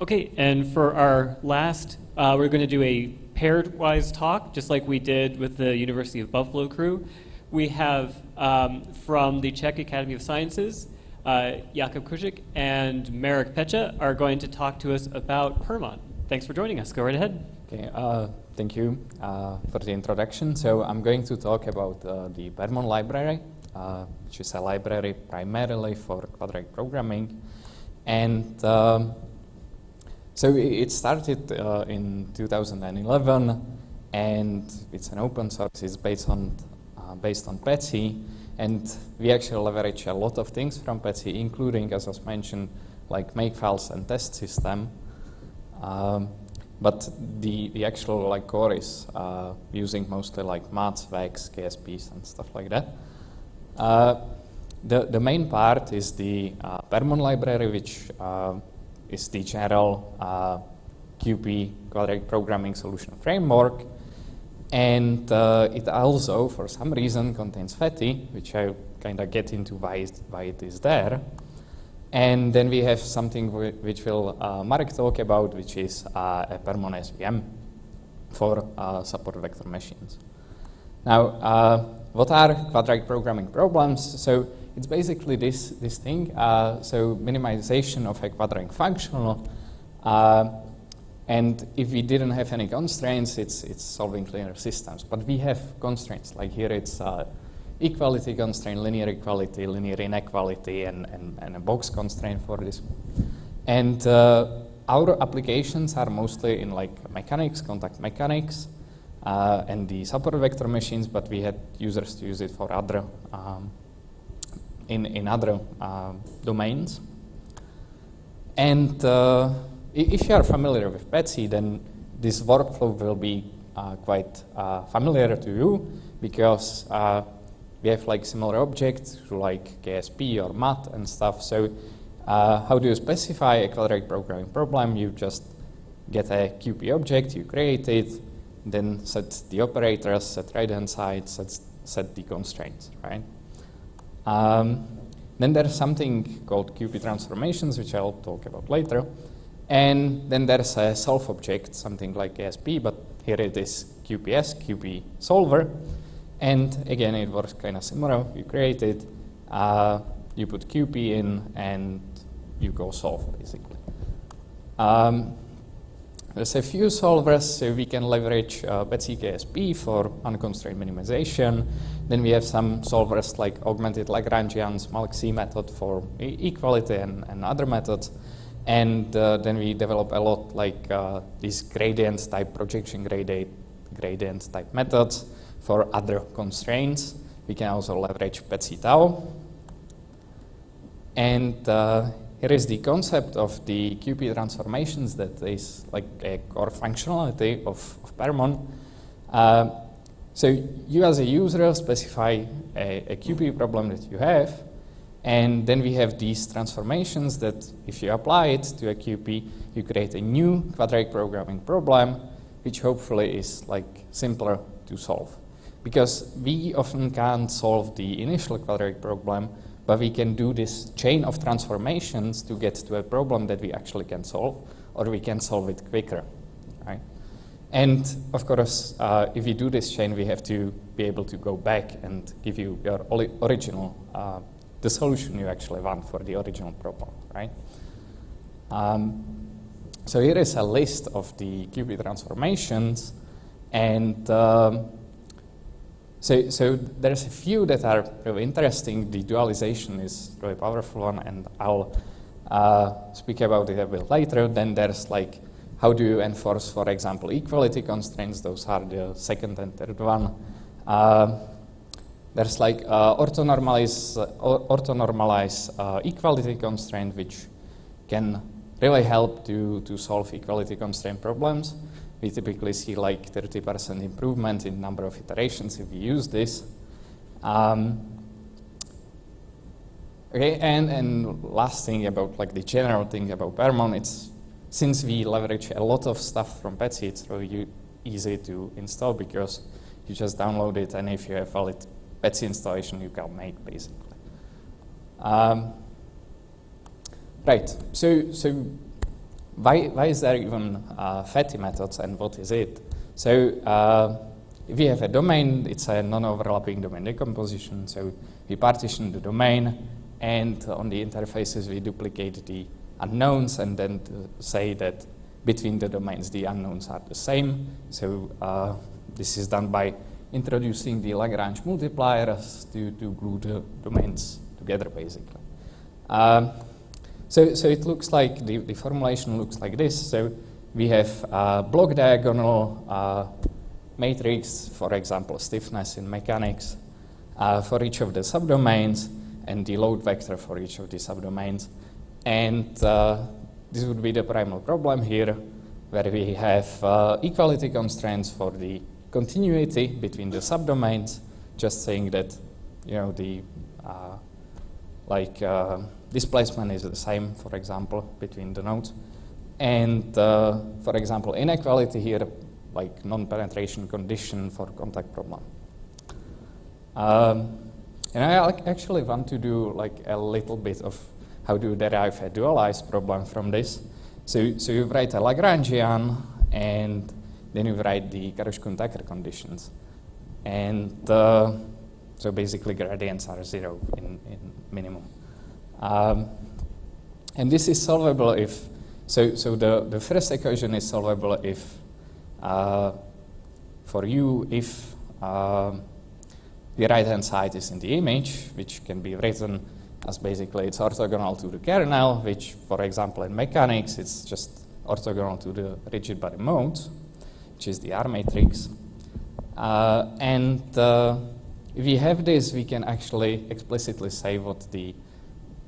Okay, and for our last, we're going to do a pairwise talk, just like we did with the University of Buffalo crew. We have from the Czech Academy of Sciences, Jakub Kruzik and Marek Pecha are going to talk to us about PERMON. Thanks for joining us. Go right ahead. Okay, thank you for the introduction. So I'm going to talk about the PERMON library, which is a library primarily for quadratic programming. And so it started in 2011, and it's an open source. It's based on PETSc, and we actually leverage a lot of things from PETSc, including, as was mentioned, like makefiles and test system. But the actual like core is using mostly like maths, VEX, KSPs, and stuff like that. The main part is the PERMON library, which is the general QP quadratic programming solution framework. And it also, for some reason, contains FETI, which I kind of get into why it is there. And then we have something which will Marek talk about, which is a PermonSVM for support vector machines. Now, what are quadratic programming problems? So it's basically this thing. So minimization of a quadratic functional. And if we didn't have any constraints, it's solving linear systems. But we have constraints. Like here it's equality constraint, linear equality, linear inequality, and a box constraint for this. And our applications are mostly in like mechanics, contact mechanics, and the support vector machines, but we had users to use it for other in other domains. And if you are familiar with PETSc, then this workflow will be quite familiar to you, because we have like similar objects to like KSP or MAT and stuff. So how do you specify a quadratic programming problem? You just get a QP object, you create it, then set the operators, set right-hand side, set the constraints, right? Then there's something called QP transformations, which I'll talk about later. And then there's a solve object, something like ASP, but here it is QPS, QP solver. And again, it works kind of similar. You create it, you put QP in, and you go solve, basically. There's a few solvers, so we can leverage PETSc KSP for unconstrained minimization. Then we have some solvers like augmented Lagrangians, Malk-C method for equality and other methods. And then we develop a lot like these gradient type, projection gradient type methods for other constraints. We can also leverage PETSc tau. And here is the concept of the QP transformations that is like a core functionality of PERMON. So you as a user specify a QP problem that you have, and then we have these transformations that if you apply it to a QP, you create a new quadratic programming problem, which hopefully is like simpler to solve. Because we often can't solve the initial quadratic problem, but we can do this chain of transformations to get to a problem that we actually can solve, or we can solve it quicker, right? And of course, if we do this chain, we have to be able to go back and give you your original, the solution you actually want for the original problem, right? So here is a list of the QP transformations, and so there's a few that are really interesting. The dualization is really powerful one, and I'll speak about it a bit later. Then there's like, how do you enforce, for example, equality constraints? Those are the second and third one. There's like orthonormalize equality constraint, which can really help to solve equality constraint problems. We typically see like 30% improvement in number of iterations if we use this. Okay, and last thing about like the general thing about PERMON, it's since we leverage a lot of stuff from PETSc, it's really easy to install because you just download it, and if you have valid PETSc installation, you can make basically. Right. So why is there even FETI methods and what is it? So if we have a domain, it's a non-overlapping domain decomposition. So we partition the domain, and on the interfaces we duplicate the unknowns, and then say that between the domains the unknowns are the same. So this is done by introducing the Lagrange multipliers to glue the domains together, basically. So it looks like, the formulation looks like this. So we have block diagonal matrix, for example, stiffness in mechanics, for each of the subdomains, and the load vector for each of the subdomains. And this would be the primal problem here, where we have equality constraints for the continuity between the subdomains, just saying that, you know, the displacement is the same, for example, between the nodes. And for example, inequality here, like non-penetration condition for contact problem. And I actually want to do like a little bit of how to derive a dualized problem from this. So you write a Lagrangian, and then you write the Karush-Kuhn-Tucker conditions. And so basically gradients are 0 in minimum. And this is solvable if, so the first equation is solvable if, for u, if the right-hand side is in the image, which can be written as basically it's orthogonal to the kernel, which, for example, in mechanics, it's just orthogonal to the rigid body modes, which is the R matrix. And if we have this, we can actually explicitly say what the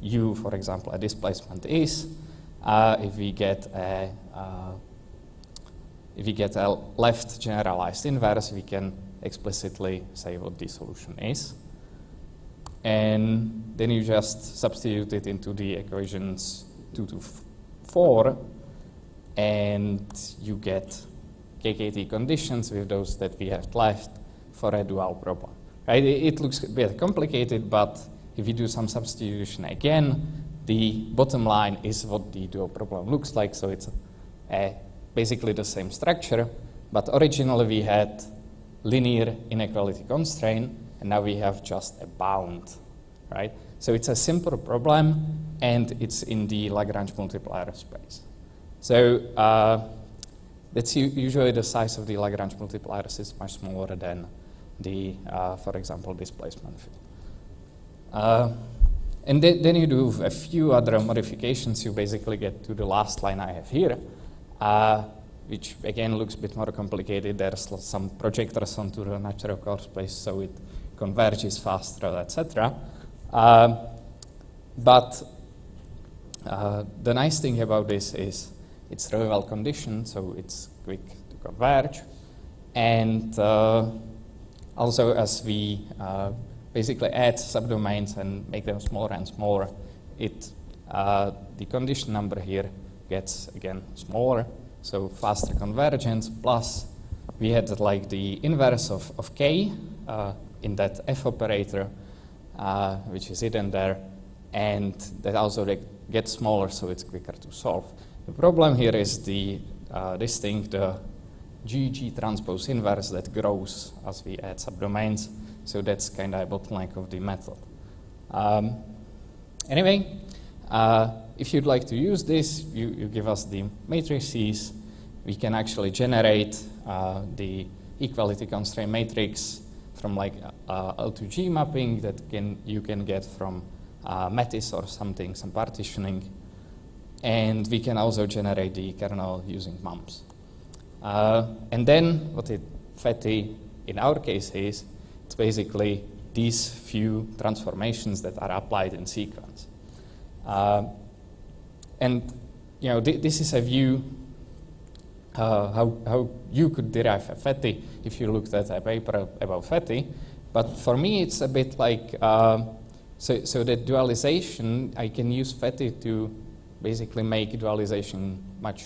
U, for example, a displacement is. If we get a left generalized inverse, we can explicitly say what the solution is. And then you just substitute it into the equations 2 to 4, and you get KKT conditions with those that we have left for a dual problem. Right? It looks a bit complicated, but if you do some substitution again, the bottom line is what the dual problem looks like. So it's basically the same structure, but originally we had linear inequality constraint, and now we have just a bound, right? So it's a simple problem, and it's in the Lagrange multiplier space. So that's usually the size of the Lagrange multipliers is much smaller than the, for example, displacement field. And then you do a few other modifications. You basically get to the last line I have here, which again looks a bit more complicated. There's some projectors onto the natural core space, so it converges faster, etc. But the nice thing about this is it's really well conditioned, so it's quick to converge. And also, as we basically add subdomains and make them smaller and smaller, the condition number here gets again smaller, so faster convergence. Plus, we had like the inverse of k in that f operator, which is hidden there, and that also gets smaller, so it's quicker to solve. The problem here is this thing, the GG transpose inverse, that grows as we add subdomains. So that's kind of a bottleneck of the method. Anyway, if you'd like to use this, you give us the matrices. We can actually generate the equality constraint matrix from like L2G mapping that you can get from Metis or something, some partitioning. And we can also generate the kernel using mumps. And then what FETI in our case is, it's basically these few transformations that are applied in sequence. And you know, this is a view how you could derive a FETI if you looked at a paper about FETI. But for me, it's a bit like, so that dualization, I can use FETI to basically make dualization much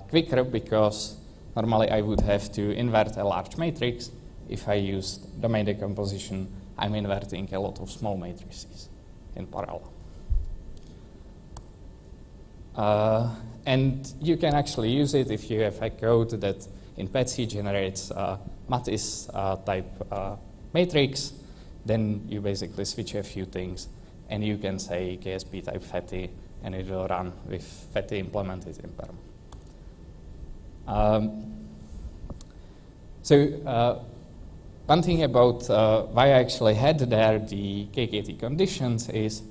quicker, because normally I would have to invert a large matrix. If I use domain decomposition, I'm inverting a lot of small matrices in parallel. And you can actually use it if you have a code that in PETSc generates Matisse type matrix. Then you basically switch a few things, and you can say KSP type FETI, and it will run with FETI implemented in PERMON. One thing about why I actually had there the KKT conditions is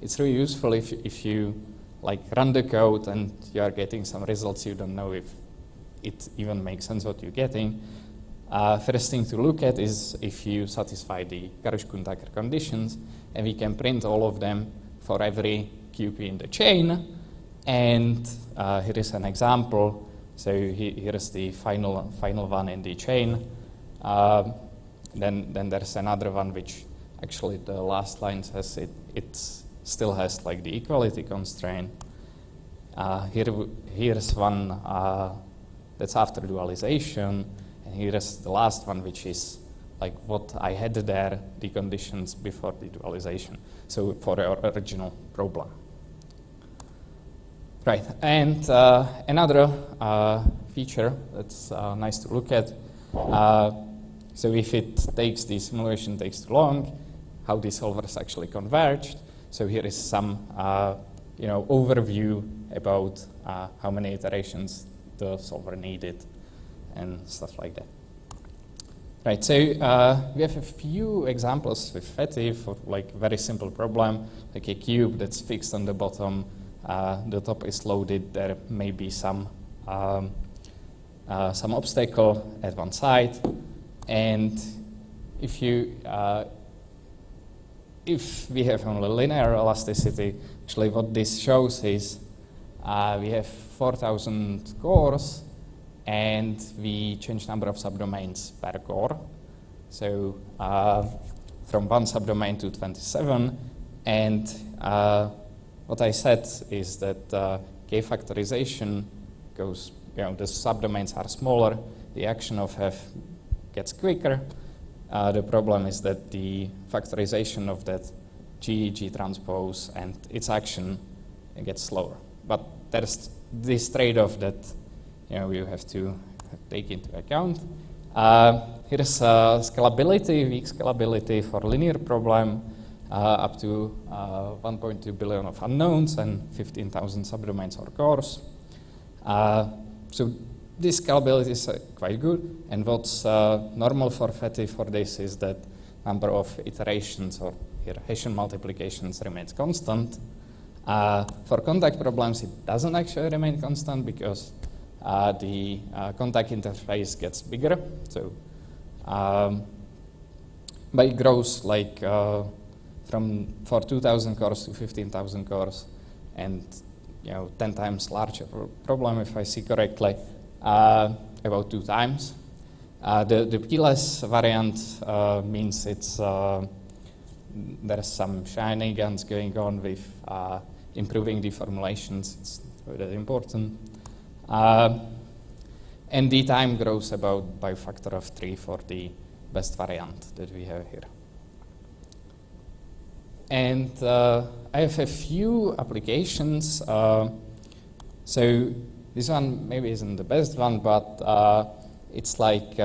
it's really useful if you like run the code and you are getting some results you don't know if it even makes sense what you're getting. First thing to look at is if you satisfy the Karush-Kuhn-Tucker conditions, and we can print all of them for every QP in the chain. And here is an example. So here is the final one in the chain. Then there's another one which actually the last line says it still has like the equality constraint. Here's one that's after dualization, and here is the last one which is like what I had there, the conditions before the dualization. So for our original problem. Right, and another feature that's nice to look at. So if it takes the simulation takes too long, how the solvers actually converged. So here is some overview about how many iterations the solver needed and stuff like that. Right, so we have a few examples with FETI for like very simple problem, like a cube that's fixed on the bottom. The top is loaded. There may be some obstacle at one side, and if we have only linear elasticity, actually what this shows is we have 4,000 cores, and we change number of subdomains per core. So from one subdomain to 27, and what I said is that K factorization goes, the subdomains are smaller, the action of F gets quicker. The problem is that the factorization of that G transpose and its action gets slower. But there's this trade-off that you have to take into account. Here is scalability, weak scalability for linear problem, up to 1.2 billion of unknowns and 15,000 subdomains or cores. So this scalability is quite good, and what's normal for FETI for this is that number of iterations or here Hessian multiplications remains constant. For contact problems, it doesn't actually remain constant because the contact interface gets bigger. So, but it grows like for 2,000 cores to 15,000 cores, and 10 times larger problem if I see correctly, about 2 times. The keyless variant means it's there's some shenanigans going on with improving the formulations. It's very important. And the time grows about by a factor of 3 for the best variant that we have here. And I have a few applications. So this one maybe isn't the best one, but it's like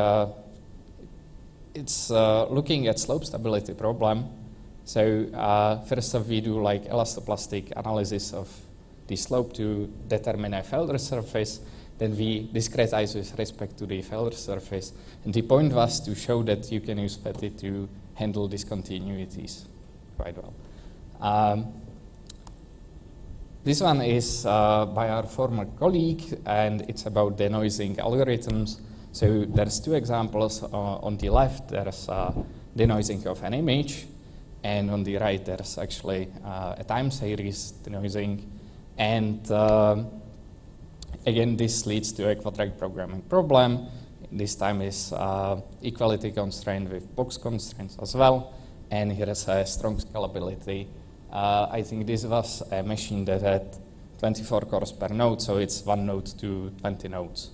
it's looking at slope stability problem. So first off, we do like elastoplastic analysis of the slope to determine a failure surface. Then we discretize with respect to the failure surface. And the point was to show that you can use FETI to handle discontinuities quite well. This one is by our former colleague, and it's about denoising algorithms. So there's 2 examples. On the left, there's denoising of an image, and on the right, there's actually a time series denoising. And again, this leads to a quadratic programming problem. This time is equality constraint with box constraints as well. And here is a strong scalability. I think this was a machine that had 24 cores per node, so it's 1 node to 20 nodes.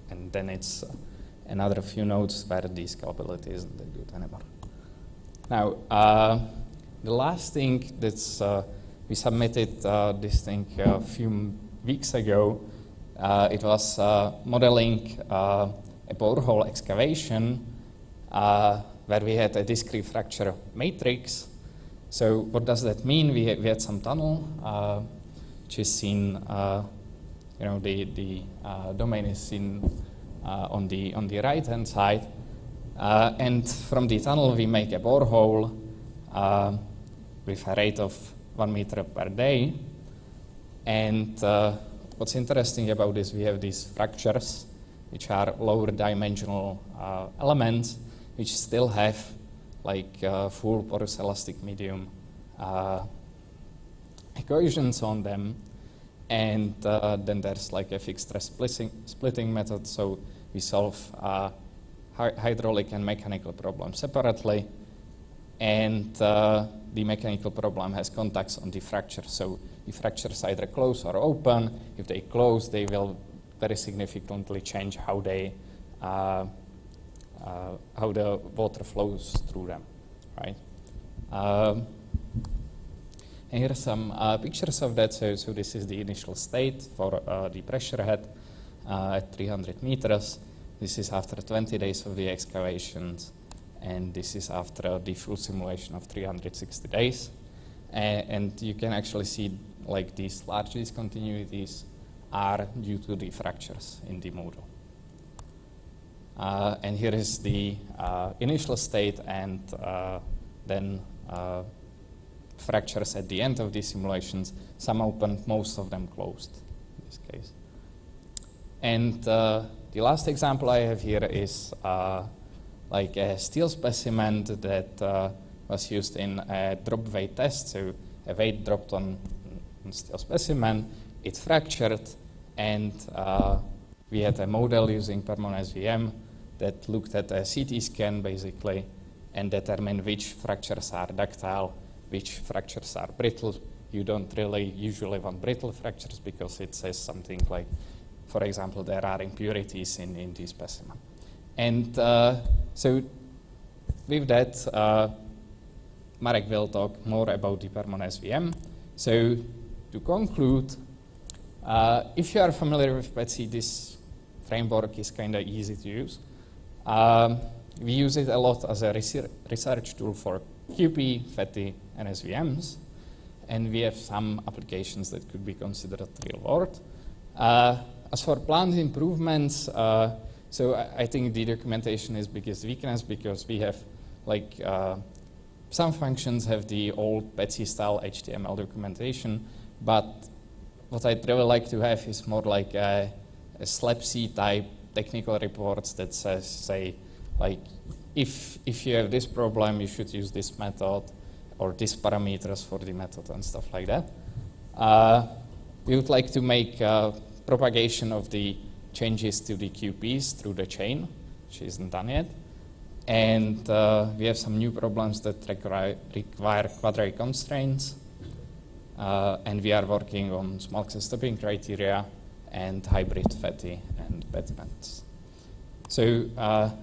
And then it's another few nodes where the scalability isn't that good anymore. Now, the last thing that's we submitted this thing a few weeks ago. It was modeling a borehole excavation where we had a discrete fracture matrix. So what does that mean? We had some tunnel, which is seen, the domain is seen on the right-hand side. And from the tunnel, we make a borehole with a rate of 1 meter per day. And what's interesting about this, we have these fractures, which are lower dimensional elements, which still have like full porous elastic medium equations on them. And then there's like a fixed stress splitting method, so we solve hydraulic and mechanical problems separately. And the mechanical problem has contacts on the fracture, so the fractures either close or open. If they close, they will very significantly change how they how the water flows through them, right? And here are some pictures of that. So this is the initial state for the pressure head at 300 meters. This is after 20 days of the excavations, and this is after the full simulation of 360 days. And you can actually see like these large discontinuities are due to the fractures in the model. And here is the initial state, and then fractures at the end of these simulations. Some open, most of them closed in this case. And the last example I have here is like a steel specimen that was used in a drop weight test. So a weight dropped on steel specimen, it fractured, and we had a model using PermonSVM that looked at a CT scan basically and determined which fractures are ductile, which fractures are brittle. You don't really usually want brittle fractures because it says something like, for example, there are impurities in the specimen. And so with that, Marek will talk more about the PermonSVM. So to conclude, if you are familiar with PETSc, this framework is kind of easy to use. We use it a lot as a research tool for QP, FETI, and SVMs, and we have some applications that could be considered real world. As for planned improvements, so I think the documentation is biggest weakness because we have like some functions have the old PETSc style HTML documentation, but what I'd really like to have is more like a SLAP-C type technical reports that say like if you have this problem, you should use this method or these parameters for the method and stuff like that. We would like to make propagation of the changes to the QPs through the chain, which isn't done yet. And we have some new problems that require quadratic constraints. And we are working on small access stopping criteria and hybrid FETI and PETI methods. So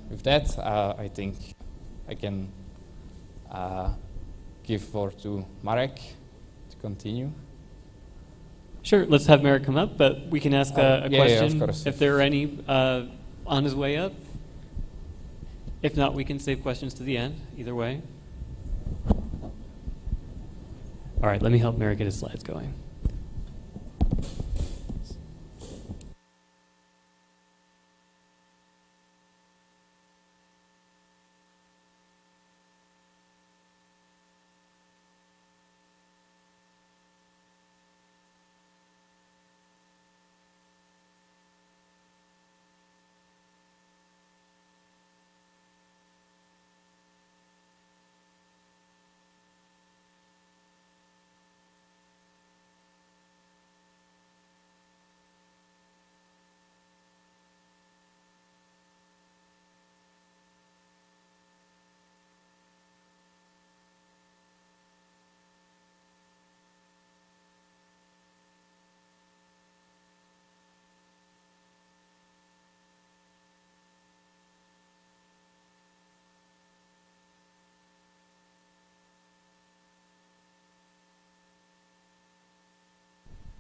with that, I think I can give word to Marek to continue. Sure, let's have Marek come up, but we can ask a question of course. if there are any on his way up. If not, we can save questions to the end, either way. All right, let me help Marek get his slides going.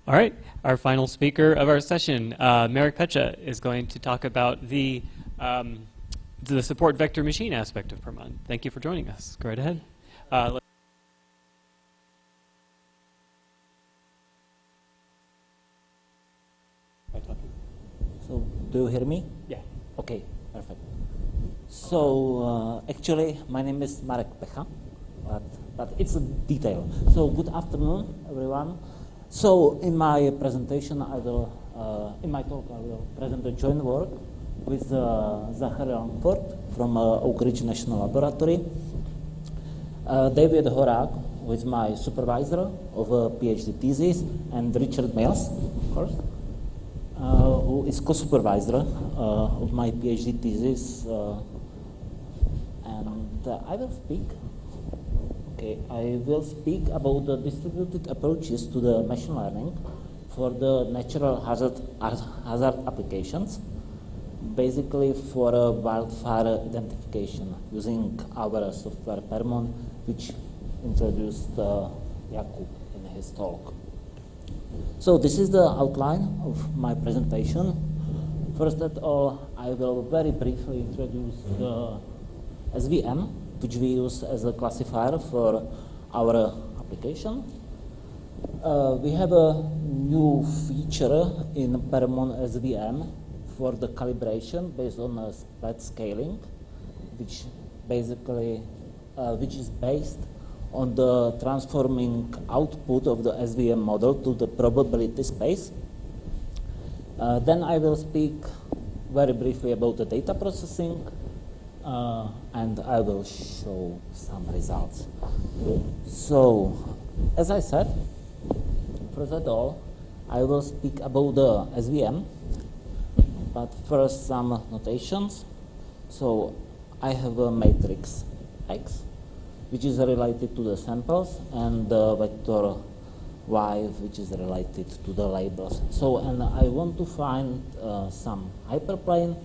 All right, our final speaker of our session, Marek Pecha, is going to talk about the support vector machine aspect of PERMON. Thank you for joining us. Go right ahead. So, do you hear me? Yeah. Okay, perfect. So, actually, my name is Marek Pecha, but it's a detail. So, good afternoon, everyone. So, in my presentation, in my talk, I will present the joint work with Zachary Langford from Oak Ridge National Laboratory, David Horak, who is my supervisor of a PhD thesis, and Richard Mills, of course, who is co-supervisor of my PhD thesis, and I will speak. Okay, I will speak about the distributed approaches to the machine learning for the natural hazard applications, basically for wildfire identification using our software PERMON, which introduced Jakub in his talk. So this is the outline of my presentation. First of all, I will very briefly introduce the SVM, which we use as a classifier for our application. We have a new feature in PermonSVM for the calibration based on a spread scaling, which basically which is based on the transforming output of the SVM model to the probability space. Then I will speak very briefly about the data processing, and I will show some results. So, as I said, first of all, I will speak about the SVM, but first some notations. So, I have a matrix X, which is related to the samples, and the vector Y, which is related to the labels. So, and I want to find some hyperplane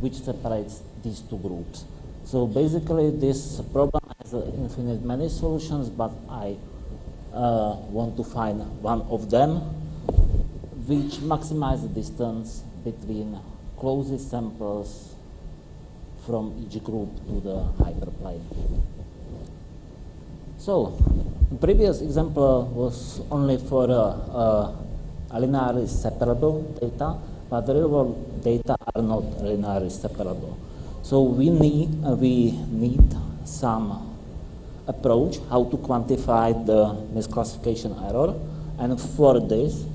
which separates these two groups. So basically this problem has infinite many solutions, but I want to find one of them which maximizes the distance between closest samples from each group to the hyperplane. So, the previous example was only for linearly separable data, but the real world data are not linearly separable. So we need some approach how to quantify the misclassification error, and for this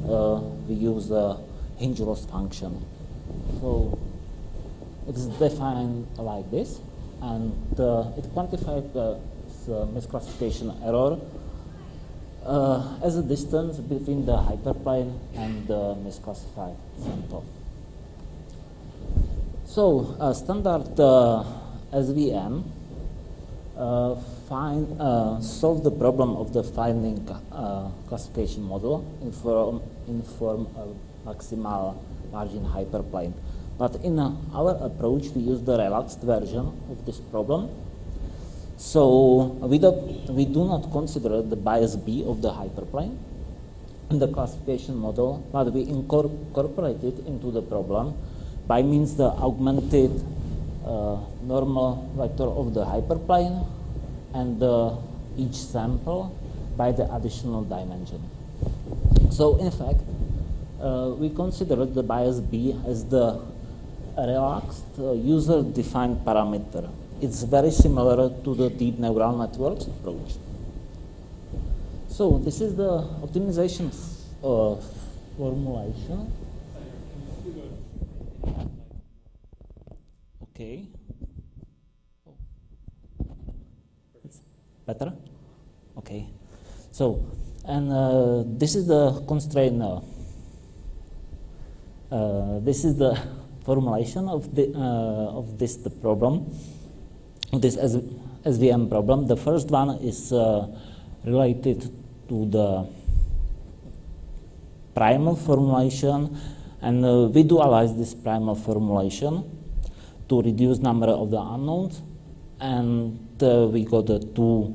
we use a hinge loss function. So it's defined like this, and it quantifies the misclassification error as a distance between the hyperplane and the misclassified sample. So standard SVM solve the problem of the finding classification model in form of maximal margin hyperplane. But in our approach, we use the relaxed version of this problem. So we do not consider the bias B of the hyperplane in the classification model, but we incorporate it into the problem by means the augmented normal vector of the hyperplane and each sample by the additional dimension. So in fact, we consider the bias B as the relaxed user-defined parameter. It's very similar to the deep neural networks approach. So this is the optimization formulation. Okay. It's better? Okay. So, and this is the constraint. This is the formulation of this problem. This SVM problem. The first one is related to the primal formulation, and we dualize this primal formulation to reduce number of the unknowns, and we got the two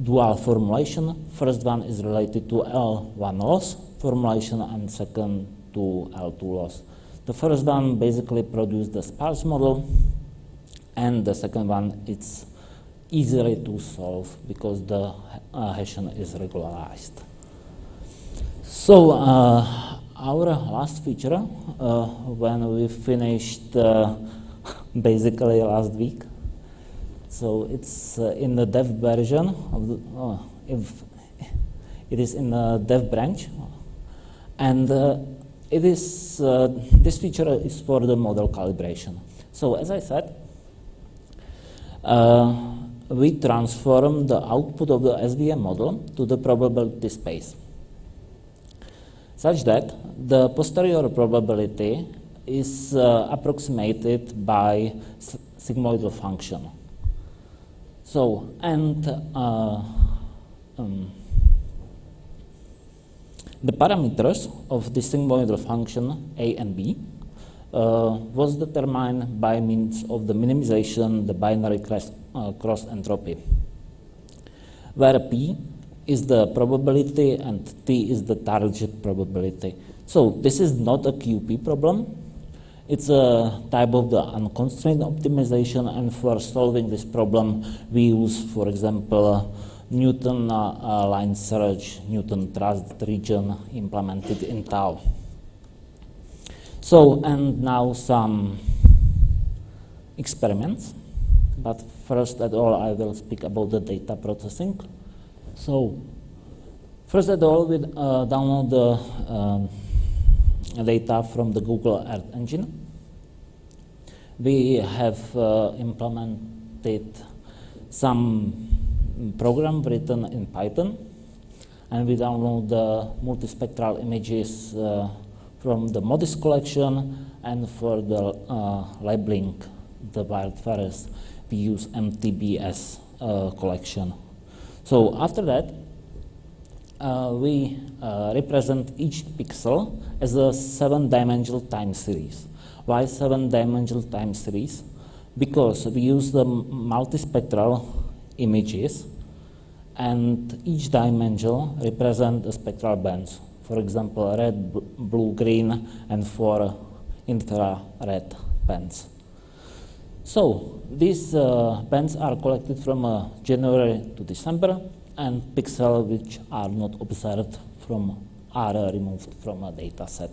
dual formulation. First one is related to L1 loss, formulation and second to L2 loss. The first one basically produced the sparse model, and the second one it's easily to solve because the hashing is regularized. So our last feature, when we finished basically last week, so it's in the dev version of the, if it is in the dev branch, and it is this feature is for the model calibration. So as I said, we transform the output of the SVM model to the probability space, such that the posterior probability is approximated by sigmoidal function. So, and the parameters of the sigmoidal function A and B was determined by means of the minimization, the binary cross entropy, where P is the probability and T is the target probability. So this is not a QP problem. It's a type of the unconstrained optimization, and for solving this problem, we use, for example, Newton line search, Newton trust region implemented in tau. So, and now some experiments, but first at all I will speak about the data processing. So, first at all we download the data from the Google Earth Engine. We have implemented some program written in Python, and we download the multispectral images from the MODIS collection, and for the labeling the wildfires we use MTBS collection. So after that we represent each pixel as a 7-dimensional time series. Why 7-dimensional time series? Because we use the multispectral images, and each dimension represents the spectral bands. For example, red, blue, green, and 4 infrared bands. So these bands are collected from January to December, and pixels which are not observed are removed from a data set.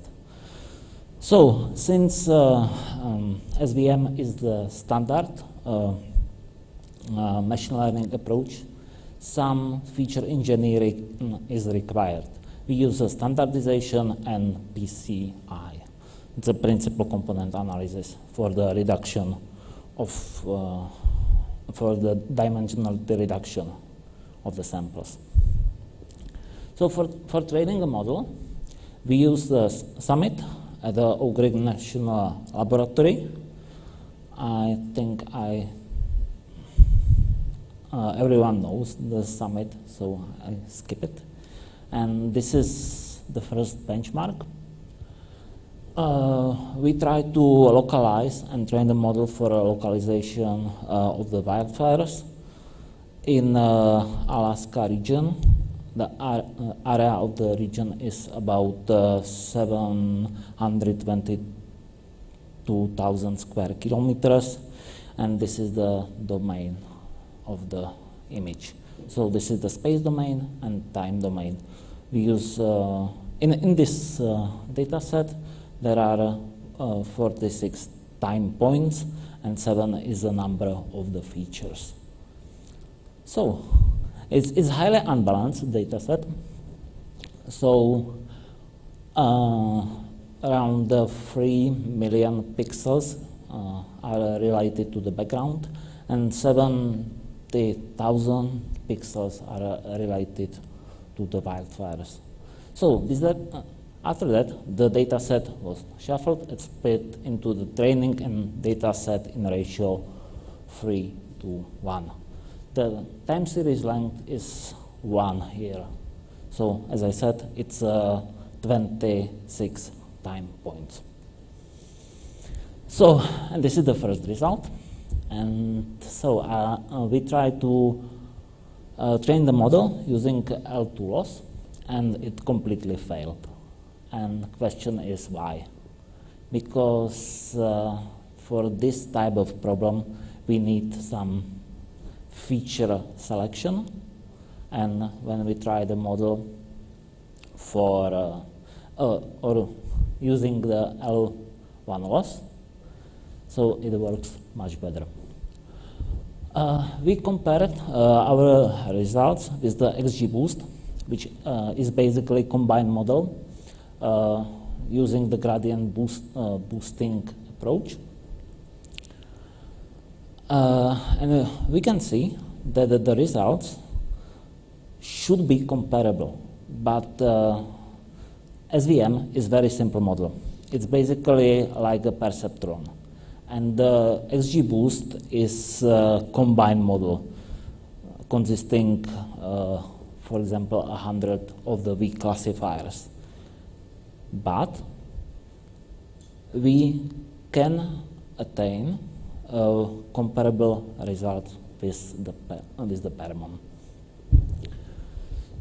So since SVM is the standard machine learning approach, some feature engineering is required. We use a standardization and PCI. It's a principal component analysis for the reduction of, for the dimensionality reduction of the samples. So for training a model, we use the Summit at the Oak Ridge National Laboratory. I think everyone knows the Summit, so I skip it. And this is the first benchmark. We try to localize and train the model for a localization of the wildfires in Alaska region. The area of the region is about 722,000 square kilometers, and this is the domain of the image. So this is the space domain and time domain. We use, in this data set, there are 46 time points, and 7 is the number of the features. So it's highly unbalanced data set. So around 3 million pixels are related to the background, and 70,000 pixels are related to the wildfires. So after that, the data set was shuffled and split into the training and data set in ratio 3:1. The time series length is 1 here. So as I said, it's 26 time points. So, and this is the first result. And so we try to train the model using L2 loss, and it completely failed. and question is why. Because for this type of problem, we need some feature selection, and when we try the model for or using the L1 loss, so it works much better. We compared our results with the XGBoost, which is basically a combined model using the gradient boosting approach. And we can see that the results should be comparable, but SVM is a very simple model. It's basically like a perceptron. And the XGBoost is a combined model consisting, for example, 100 of the weak classifiers. But we can attain a comparable result with the PERMON.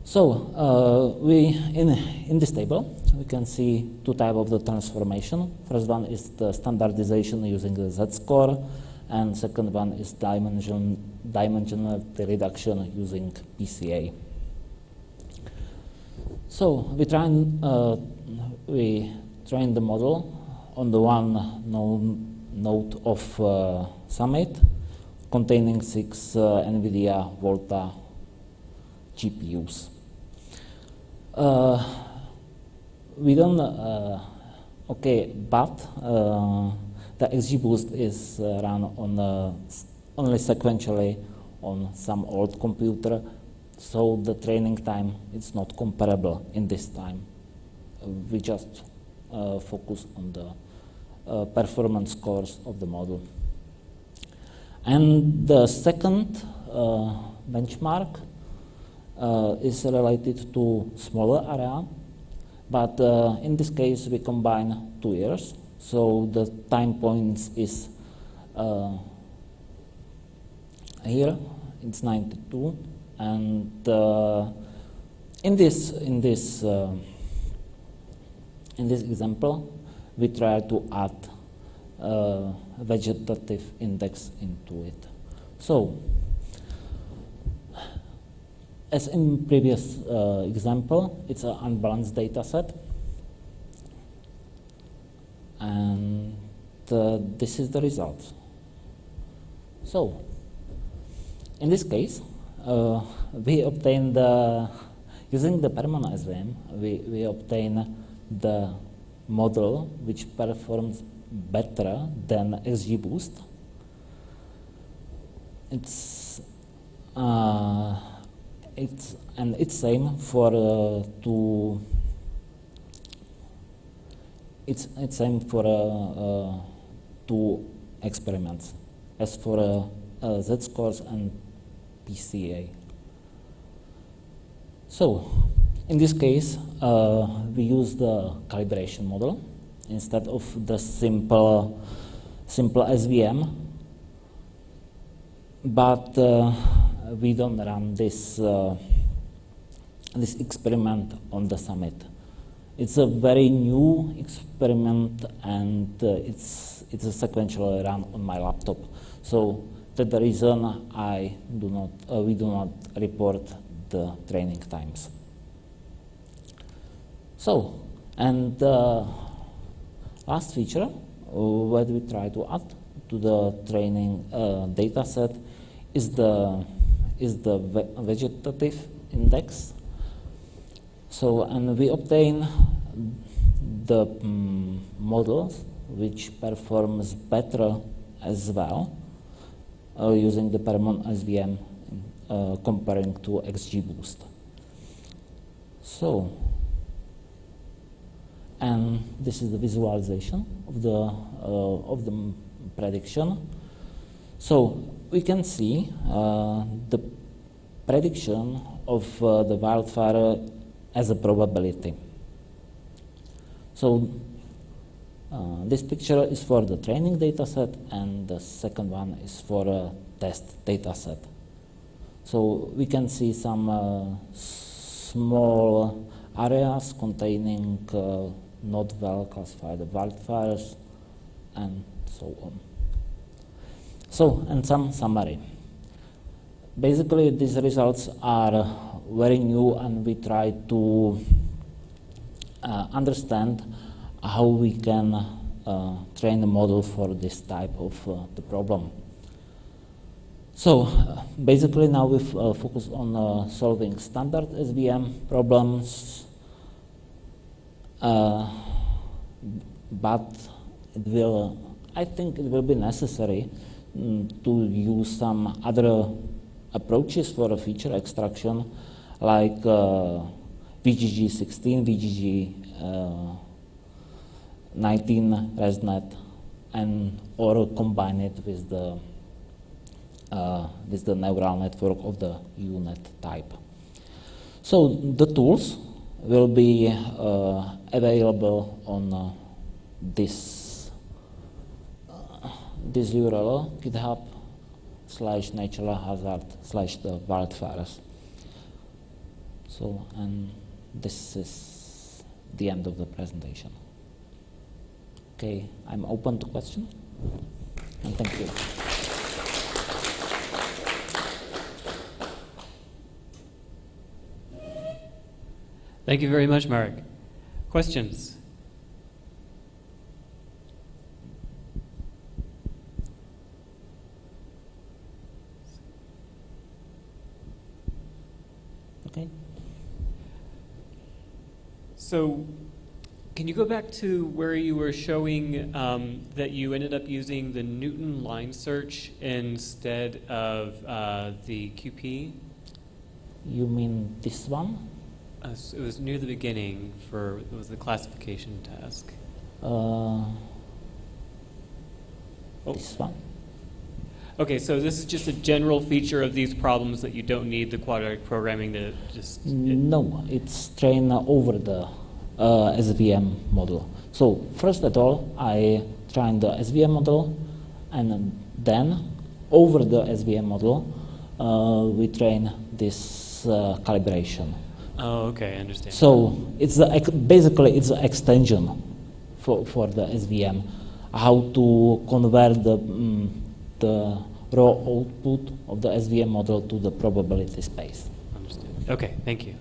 So in this table, we can see two types of the transformation. First one is the standardization using the Z-score, and second one is dimensionality reduction using PCA. So we train the model on the one node of Summit containing 6 NVIDIA Volta GPUs. We don't, but the XGBoost is run on only sequentially on some old computer, so the training time is not comparable in this time. We just focus on the performance scores of the model. And the second benchmark is related to smaller area, but in this case we combine 2 years, so the time points is here, it's 92, and in this example we try to add vegetative index into it. So as in previous example, it's an unbalanced data set, and this is the result. So in this case, we obtain using the PermonSVM, we obtain the model which performs better than XGBoost. It's same for two experiments as for Z-scores and PCA. So in this case, we use the calibration model instead of the simple SVM, but we don't run this experiment on the Summit. It's a very new experiment, and it's a sequential run on my laptop. So that's the reason we do not report the training times. So, and the last feature what we try to add to the training data set is the vegetative index. So, and we obtain the models which performs better as well using the PermonSVM comparing to XGBoost. So, and this is the visualization of the prediction. So we can see the prediction of the wildfire as a probability. So this picture is for the training data set, and the second one is for a test data set. So we can see some small areas containing not well classified wildfires, and so on. So, and some summary. Basically, these results are very new, and we try to understand how we can train a model for this type of the problem. So, basically now we focus on solving standard SVM problems, but I think it will be necessary to use some other approaches for a feature extraction, like VGG16, VGG19 ResNet, and or combine it with the neural network of the UNet type. So the tools will be available on this URL, GitHub/natural hazard/the wildfires. So, and this is the end of the presentation. Okay, I'm open to questions, and thank you. Thank you very much, Marek. Questions? Okay. So, can you go back to where you were showing that you ended up using the Newton line search instead of the QP? You mean this one? So it was near the beginning it was the classification task. This one? Okay, so this is just a general feature of these problems that you don't need the quadratic programming to just... No, it's trained over the SVM model. So first of all, I train the SVM model, and then over the SVM model, we train this calibration. Oh, okay, I understand. So it's basically it's an extension for the SVM, how to convert the raw output of the SVM model to the probability space. Understood. Okay, thank you.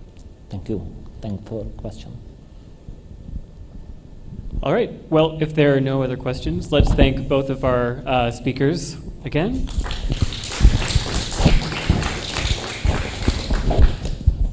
Thank you. Thank you for the question. All right, well, if there are no other questions, let's thank both of our speakers again.